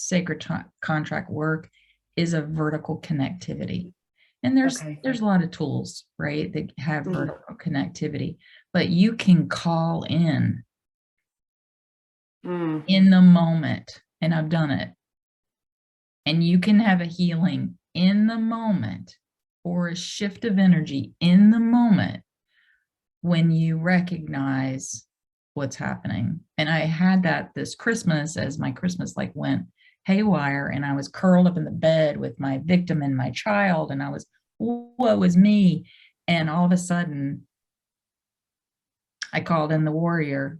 sacred contract work is a vertical connectivity. And Okay. there's a lot of tools, right, that have Mhm. vertical connectivity, but you can call Mm. in the moment, and I've done it. And you can have a healing in the moment or a shift of energy in the moment when you recognize what's happening. And I had that this Christmas as my Christmas like went haywire, and I was curled up in the bed with my victim and my child, and I was, woe is me. And all of a sudden, I called in the warrior,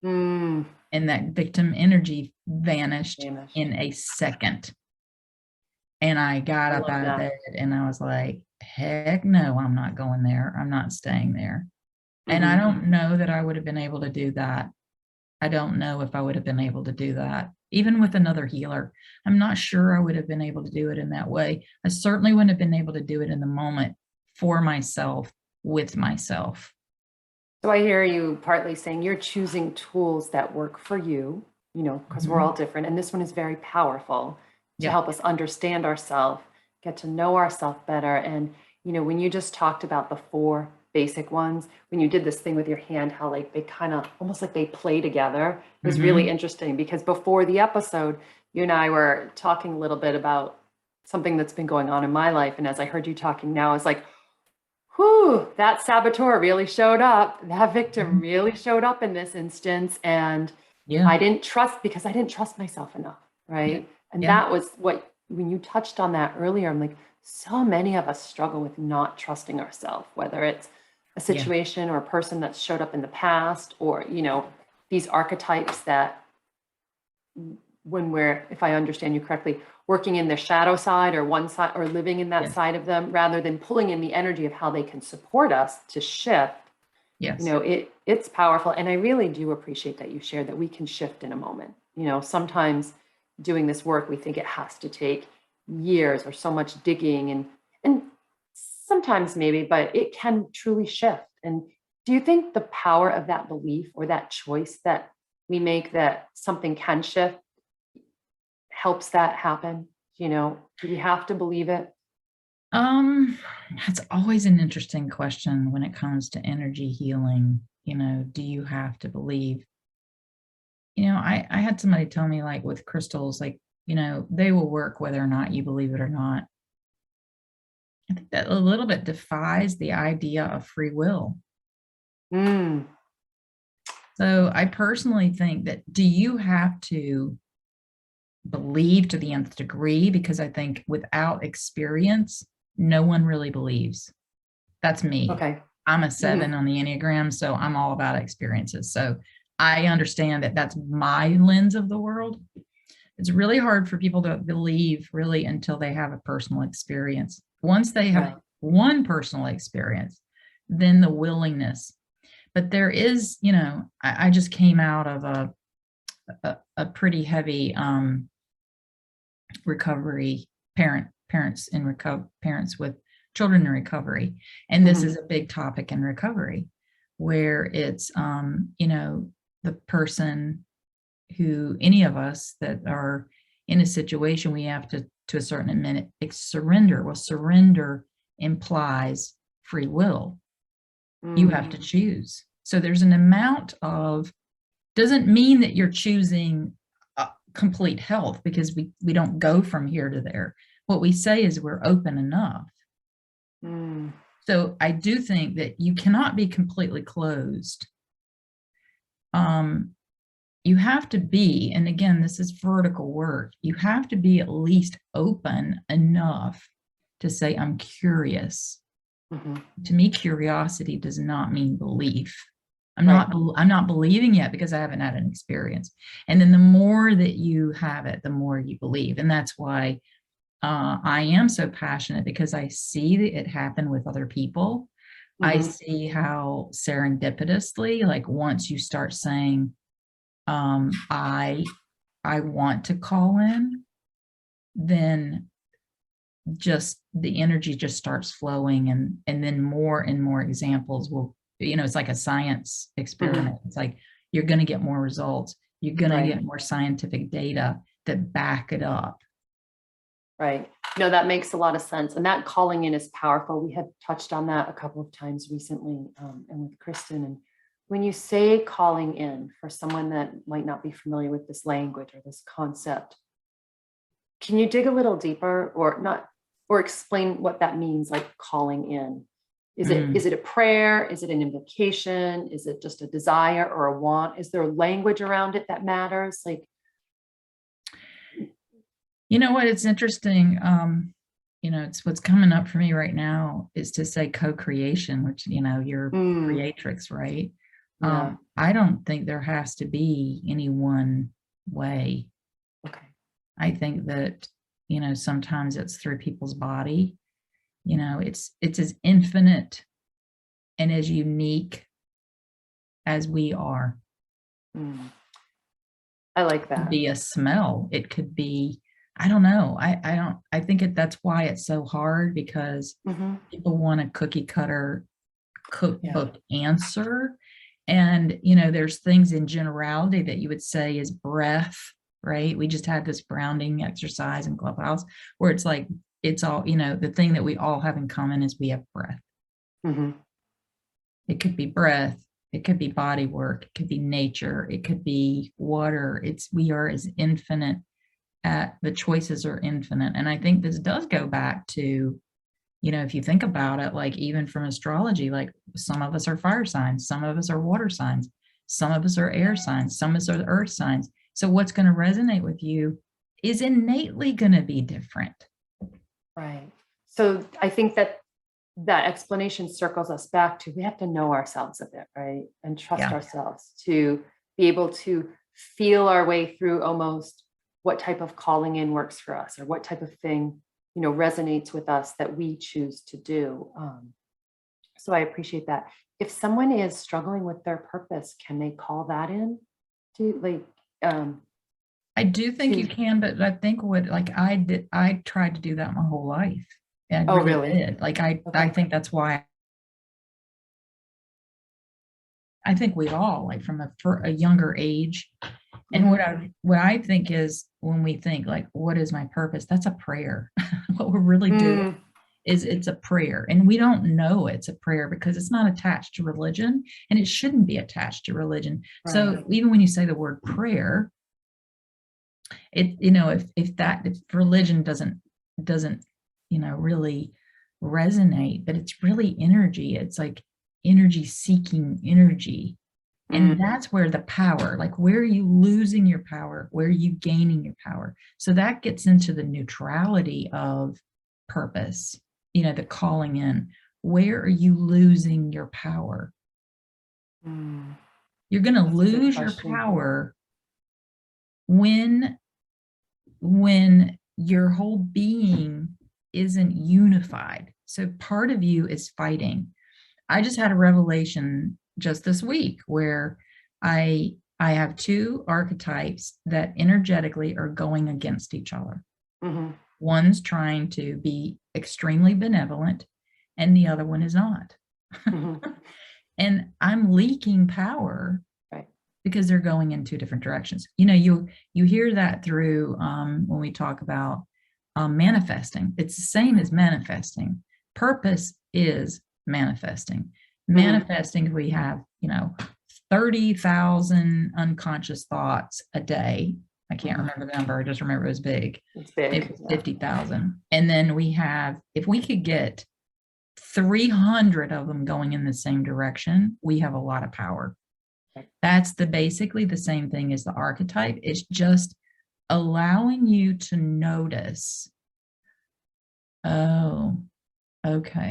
Mm. and that victim energy vanished Vanished. in a second. And I got I up love out of that. bed and I was like, heck no, I'm not going there. I'm not staying there. And I Hmm. don't know that I would have been able to do that. I don't know if I would have been able to do that, even with another healer. I'm not sure I would have been able to do it in that way. I certainly wouldn't have been able to do it in the moment for myself, with myself. So I hear you partly saying you're choosing tools that work for you, because we're all Mhm. different. And this one is very powerful to Yeah. help us understand ourselves, get to know ourselves better. And, when you just talked about the four basic ones, when you did this thing with your hand, how like they kind of almost like they play together, it was really Hmm. interesting because before the episode, you and I were talking a little bit about something that's been going on in my life. And as I heard you talking now, it's like, whew, that saboteur really showed up. That victim really showed up in this instance. And Yeah. I didn't trust because I didn't trust myself enough. Yeah. Right. And Yeah. that was what, when you touched on that earlier, I'm like, so many of us struggle with not trusting ourselves, whether it's a Yeah. situation or a person that's showed up in the past, or, these archetypes that when we're, if I understand you correctly, working in the shadow side or one side or living in that Yes. side of them rather than pulling in the energy of how they can support us to shift, Yes. it's powerful. And I really do appreciate that you shared that we can shift in a moment. Sometimes doing this work, we think it has to take years or so much digging and sometimes maybe, but it can truly shift. And do you think the power of that belief or that choice that we make that something can shift helps that happen? Do we have to believe it? Um, that's always an interesting question when it comes to energy healing. Do you have to believe? I had somebody tell me, like, with crystals, like, they will work whether or not you believe it or not. I think that a little bit defies the idea of free will. Mm. So I personally think that, do you have to believe to the nth degree? Because I think without experience, no one really believes. That's me. Okay. I'm a Hmm. 7 on the Enneagram, so I'm all about experiences. So I understand that that's my lens of the world. It's really hard for people to believe really until they have a personal experience. Once they have Right. one personal experience, then the willingness. But there is, I just came out of a pretty heavy recovery, parents with children in recovery. And this Hmm. is a big topic in recovery, where it's the person, who, any of us that are in a situation, we have to a certain minute surrender. Well, surrender implies free will. You have Mm. to choose. So there's an amount of, doesn't mean that you're choosing complete health, because we don't go from here to there. What we say is we're open enough. Mm. So I do think that you cannot be completely closed. Um, you have to be, and again, this is vertical work, you have to be at least open enough to say, I'm curious. Hmm. To me, curiosity does not mean belief. Right. I'm not believing yet because I haven't had an experience. And then the more that you have it, the more you believe. And that's why I am so passionate, because I see it happen with other people. I Hmm. see how serendipitously, like, once you start saying, I want to call in, then just the energy just starts flowing, and then more and more examples will, it's like a science Hmm. experiment. It's like you're going to get more results. You're going Right. to get more scientific data that back it up. Right. No, that makes a lot of sense. And that calling in is powerful. We had touched on that a couple of times recently, and with Kristen. And when you say calling in, for someone that might not be familiar with this language or this concept, can you dig a little deeper, or not, or explain what that means, like calling in? Is it a prayer? Is it an invocation? Is it just a desire or a want? Is there language around it that matters? Like, You know what? It's interesting. It's what's coming up for me right now is to say co-creation, which, you're creatrix, right? yeah. I don't think there has to be any one way. Okay. I think that, sometimes it's through people's body. It's as infinite and as unique as we are. I like It could that. be a smell. It could be, I don't know. I think that's why it's so hard, because people want a cookie cutter cookbook answer. And, there's things in generality that you would say is breath, right? We just had this grounding exercise in Clubhouse where it's like, it's all, the thing that we all have in common is we have breath. It could be breath. It could be body work. It could be nature. It could be water. We are as infinite. The choices are infinite. And I think this does go back to, if you think about it, like even from astrology, like some of us are fire signs, some of us are water signs, some of us are air signs, some of us are earth signs. So what's going to resonate with you is innately going to be different. Right. So I think that explanation circles us back to, we have to know ourselves a bit, right? And trust ourselves to be able to feel our way through almost what type of calling in works for us, or what type of thing, resonates with us that we choose to do. So I appreciate that. If someone is struggling with their purpose, can they call that in? I do think you can, but I think I did, I tried to do that my whole life. I really did. I think that's why I think we all, like from a younger age. And what I think is, when we think like, what is my purpose? That's a prayer. What we're really doing is it's a prayer, and we don't know it's a prayer because it's not attached to religion, and it shouldn't be attached to religion. Right. So even when you say the word prayer, it, if religion doesn't, really resonate, but it's really energy. It's like energy seeking energy. And that's where the power, like, where are you losing your power? Where are you gaining your power? So that gets into the neutrality of purpose, the calling in. Where are you losing your power? You're going to lose your power when your whole being isn't unified. So part of you is fighting. I just had a revelation just this week where I have two archetypes that energetically are going against each other. One's trying to be extremely benevolent, and the other one is not. And I'm leaking power, right, because they're going in two different directions. You hear that through when we talk about manifesting. It's the same as manifesting. Purpose is manifesting. Manifesting, we have, 30,000 unconscious thoughts a day. I can't remember the number. I just remember it was big. It's big. It was 50,000. And then we have, if we could get 300 of them going in the same direction, we have a lot of power. That's basically the same thing as the archetype. It's just allowing you to notice, oh, okay.